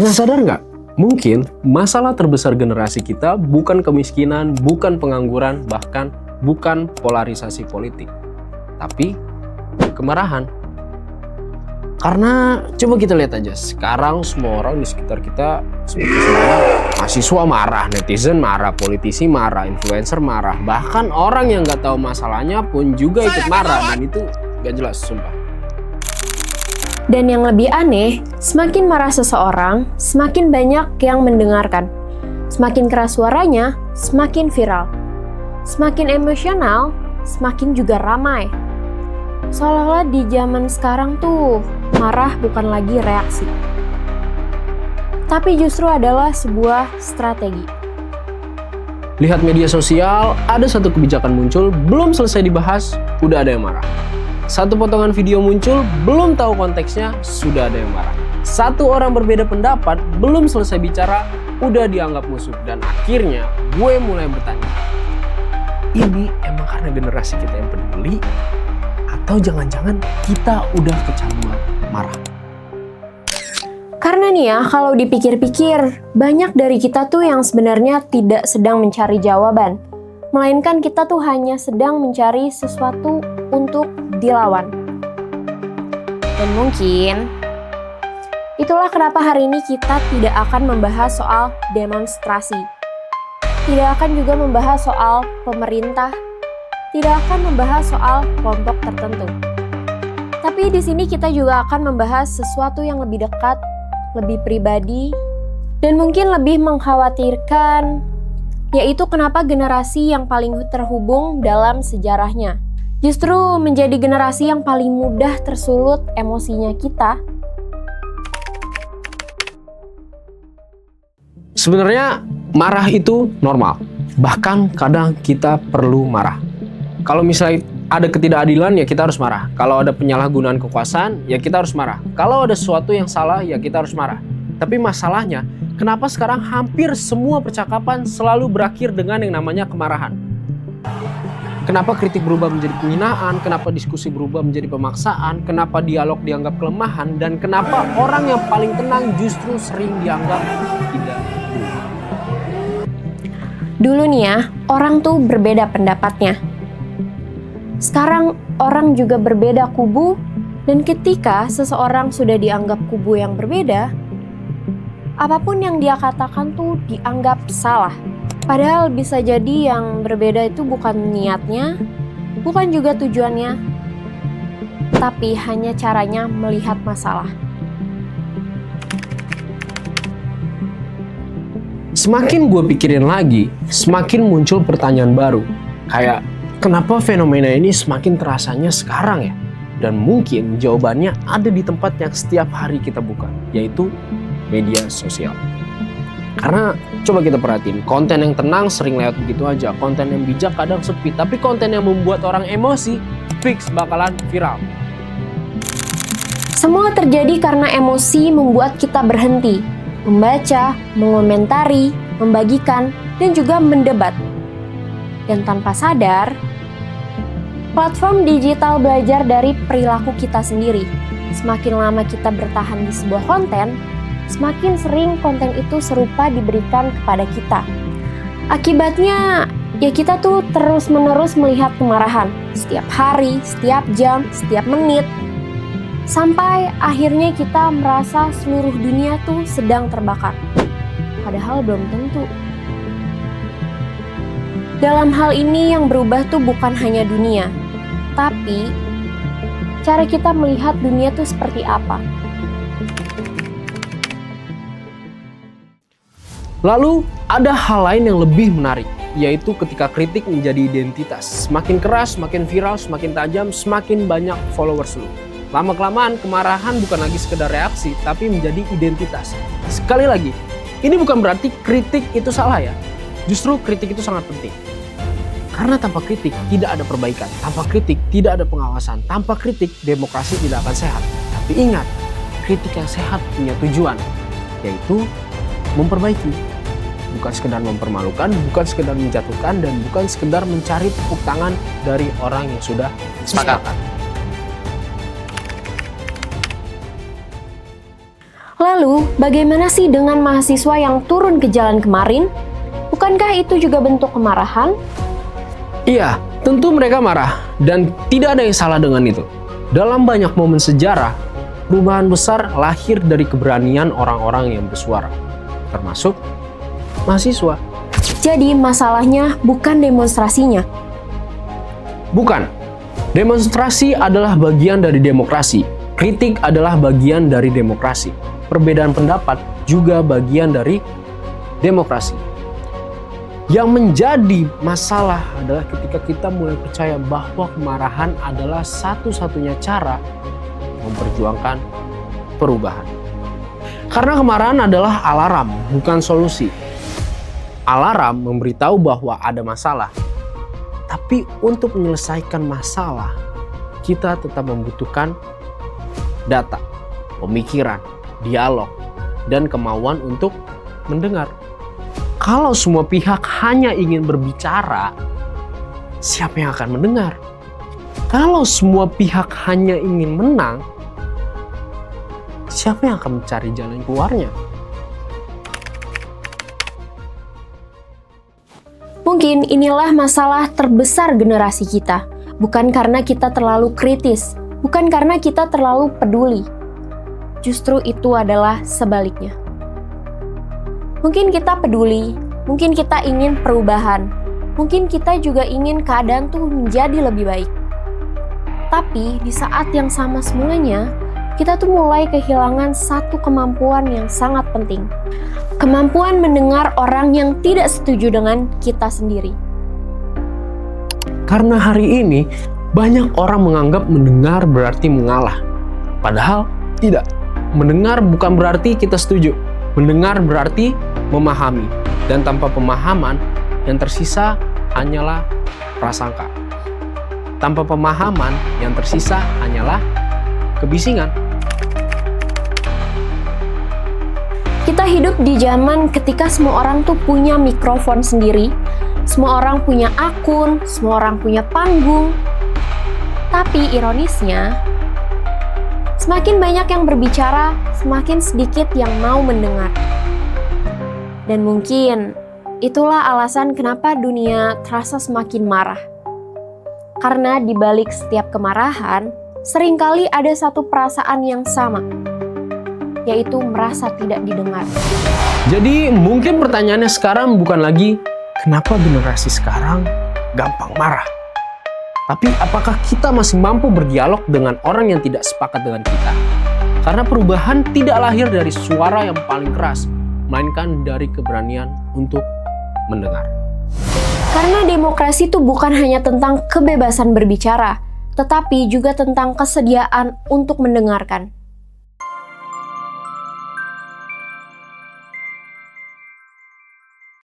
Pernah sadar nggak? Mungkin masalah terbesar generasi kita bukan kemiskinan, bukan pengangguran, bahkan bukan polarisasi politik, tapi kemarahan. Karena coba kita lihat aja, sekarang semua orang di sekitar kita sebenarnya mahasiswa marah, netizen marah, politisi marah, influencer marah, bahkan orang yang nggak tahu masalahnya pun juga ikut marah, dan itu gak jelas, sumpah. Dan yang lebih aneh, semakin marah seseorang, semakin banyak yang mendengarkan. Semakin keras suaranya, semakin viral. Semakin emosional, semakin juga ramai. Seolah-olah di zaman sekarang tuh, marah bukan lagi reaksi, tapi justru adalah sebuah strategi. Lihat media sosial, ada satu kebijakan muncul, belum selesai dibahas, udah ada yang marah. Satu potongan video muncul, belum tahu konteksnya, sudah ada yang marah. Satu orang berbeda pendapat, belum selesai bicara, udah dianggap musuh. Dan akhirnya, gue mulai bertanya, ini emang karena generasi kita yang peduli? Atau jangan-jangan kita udah kecanduan marah? Karena nih ya, kalau dipikir-pikir, banyak dari kita tuh yang sebenarnya tidak sedang mencari jawaban, melainkan kita tuh hanya sedang mencari sesuatu untuk dilawan. Dan mungkin itulah kenapa hari ini kita tidak akan membahas soal demonstrasi, tidak akan juga membahas soal pemerintah, tidak akan membahas soal kelompok tertentu. Tapi di sini kita juga akan membahas sesuatu yang lebih dekat, lebih pribadi, dan mungkin lebih mengkhawatirkan, yaitu kenapa generasi yang paling terhubung dalam sejarahnya justru menjadi generasi yang paling mudah tersulut emosinya kita. Sebenarnya marah itu normal, bahkan kadang kita perlu marah. Kalau misalnya ada ketidakadilan, ya kita harus marah. Kalau ada penyalahgunaan kekuasaan, ya kita harus marah. Kalau ada sesuatu yang salah, ya kita harus marah. Tapi masalahnya, kenapa sekarang hampir semua percakapan selalu berakhir dengan yang namanya kemarahan? Kenapa kritik berubah menjadi penghinaan? Kenapa diskusi berubah menjadi pemaksaan? Kenapa dialog dianggap kelemahan? Dan kenapa orang yang paling tenang justru sering dianggap tidak peduli? Dulu nih ya, orang tuh berbeda pendapatnya. Sekarang orang juga berbeda kubu, dan ketika seseorang sudah dianggap kubu yang berbeda, apapun yang dia katakan tuh dianggap salah. Padahal bisa jadi yang berbeda itu bukan niatnya, bukan juga tujuannya, tapi hanya caranya melihat masalah. Semakin gue pikirin lagi, semakin muncul pertanyaan baru. Kayak, kenapa fenomena ini semakin terasanya sekarang ya? Dan mungkin jawabannya ada di tempat yang setiap hari kita buka, yaitu media sosial. Karena coba kita perhatiin, konten yang tenang sering lewat begitu aja, konten yang bijak kadang sepi, tapi konten yang membuat orang emosi fix bakalan viral. Semua terjadi karena emosi membuat kita berhenti, membaca, mengomentari, membagikan, dan juga mendebat. Dan tanpa sadar, platform digital belajar dari perilaku kita sendiri. Semakin lama kita bertahan di sebuah konten, semakin sering konten itu serupa diberikan kepada kita. Akibatnya, ya kita tuh terus-menerus melihat kemarahan setiap hari, setiap jam, setiap menit. Sampai akhirnya kita merasa seluruh dunia tuh sedang terbakar. Padahal belum tentu. Dalam hal ini yang berubah tuh bukan hanya dunia, tapi cara kita melihat dunia tuh seperti apa. Lalu ada hal lain yang lebih menarik, yaitu ketika kritik menjadi identitas. Semakin keras, semakin viral, semakin tajam, semakin banyak followers lu. Lama-kelamaan kemarahan bukan lagi sekedar reaksi, tapi menjadi identitas. Sekali lagi, ini bukan berarti kritik itu salah ya. Justru kritik itu sangat penting. Karena tanpa kritik tidak ada perbaikan, tanpa kritik tidak ada pengawasan, tanpa kritik demokrasi tidak akan sehat. Tapi ingat, kritik yang sehat punya tujuan, yaitu memperbaiki. Bukan sekedar mempermalukan, bukan sekedar menjatuhkan, dan bukan sekedar mencari tepuk tangan dari orang yang sudah sepakat. Lalu, bagaimana sih dengan mahasiswa yang turun ke jalan kemarin? Bukankah itu juga bentuk kemarahan? Iya, tentu mereka marah dan tidak ada yang salah dengan itu. Dalam banyak momen sejarah, perubahan besar lahir dari keberanian orang-orang yang bersuara, termasuk mahasiswa. Jadi masalahnya bukan demonstrasinya. Bukan. Demonstrasi adalah bagian dari demokrasi. Kritik adalah bagian dari demokrasi. Perbedaan pendapat juga bagian dari demokrasi. Yang menjadi masalah adalah ketika kita mulai percaya bahwa kemarahan adalah satu-satunya cara memperjuangkan perubahan. Karena kemarahan adalah alarm, bukan solusi. Alarm memberitahu bahwa ada masalah. Tapi untuk menyelesaikan masalah, kita tetap membutuhkan data, pemikiran, dialog, dan kemauan untuk mendengar. Kalau semua pihak hanya ingin berbicara, siapa yang akan mendengar? Kalau semua pihak hanya ingin menang, siapa yang akan mencari jalan keluarnya? Mungkin inilah masalah terbesar generasi kita. Bukan karena kita terlalu kritis, bukan karena kita terlalu peduli. Justru itu adalah sebaliknya. Mungkin kita peduli, mungkin kita ingin perubahan, mungkin kita juga ingin keadaan tuh menjadi lebih baik. Tapi di saat yang sama semuanya, kita tuh mulai kehilangan satu kemampuan yang sangat penting. Kemampuan mendengar orang yang tidak setuju dengan kita sendiri. Karena hari ini banyak orang menganggap mendengar berarti mengalah. Padahal tidak. Mendengar bukan berarti kita setuju. Mendengar berarti memahami. Dan tanpa pemahaman, yang tersisa hanyalah prasangka. Tanpa pemahaman, yang tersisa hanyalah kebisingan. Kita hidup di zaman ketika semua orang tuh punya mikrofon sendiri, semua orang punya akun, semua orang punya panggung. Tapi ironisnya, semakin banyak yang berbicara, semakin sedikit yang mau mendengar. Dan mungkin itulah alasan kenapa dunia terasa semakin marah. Karena di balik setiap kemarahan, seringkali ada satu perasaan yang sama, yaitu merasa tidak didengar. Jadi mungkin pertanyaannya sekarang bukan lagi kenapa generasi sekarang gampang marah. Tapi apakah kita masih mampu berdialog dengan orang yang tidak sepakat dengan kita? Karena perubahan tidak lahir dari suara yang paling keras, melainkan dari keberanian untuk mendengar. Karena demokrasi itu bukan hanya tentang kebebasan berbicara, tetapi juga tentang kesediaan untuk mendengarkan.